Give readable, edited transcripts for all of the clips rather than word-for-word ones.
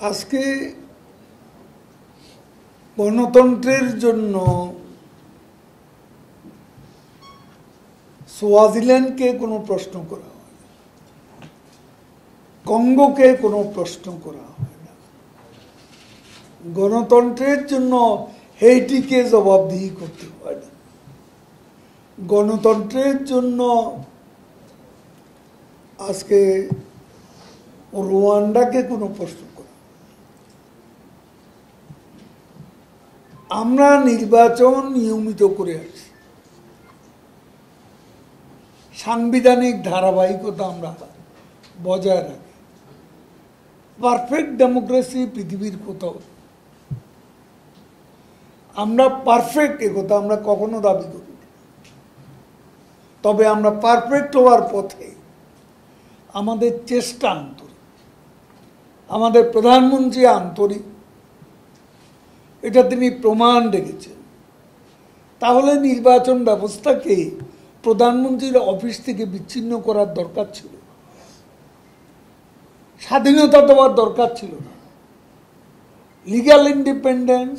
আজকে গণতন্ত্রের জন্য সোয়াজিল্যান্ডকে কোনো প্রশ্ন করা হয় না, কঙ্গোকে কোনো প্রশ্ন করা হয় না, গণতন্ত্রের জন্য হেইটিকে জবাবদিহি করতে হয় না, গণতন্ত্রের জন্য আজকে রুয়ান্ডাকে কোনো প্রশ্ন করা। আমরা নির্বাচন নিয়মিত করে আছি, সাংবিধানিক ধারাবাহিকতা আমরা বজায় রাখি। পারফেক্ট ডেমোক্রেসি পৃথিবীর কোথাও, আমরা পারফেক্ট একথা আমরা কখনো দাবি করি না, তবে আমরা পারফেক্ট হওয়ার পথে আমাদের চেষ্টা আন্তরিক, আমাদের প্রধানমন্ত্রী আন্তরিক, এটা তিনি প্রমাণ রেখেছেন। তাহলে নির্বাচন ব্যবস্থাকে প্রধানমন্ত্রীর অফিস থেকে বিচ্ছিন্ন করার দরকার ছিল, স্বাধীনতা দেওয়ার দরকার ছিল না। Legal independence,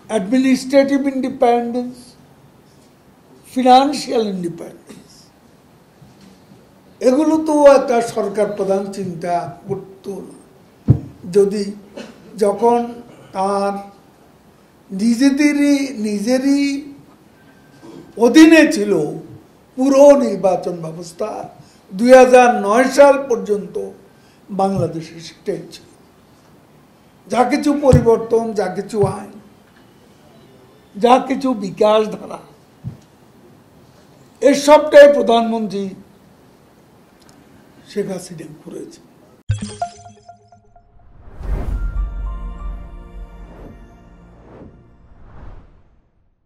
administrative independence, financial independence, এগুলো তো একটা সরকার প্রধান চিন্তা করত না। যদি যখন তার নিজেরই অধীনে ছিল পুরো নির্বাচন ব্যবস্থা, 2009 সাল পর্যন্ত বাংলাদেশে সেটাই ছিল। যা কিছু পরিবর্তন, যা কিছু আইন, যা কিছু বিকাশ ধারা, এর সবটাই প্রধানমন্ত্রী শেখ হাসিনা করেছে।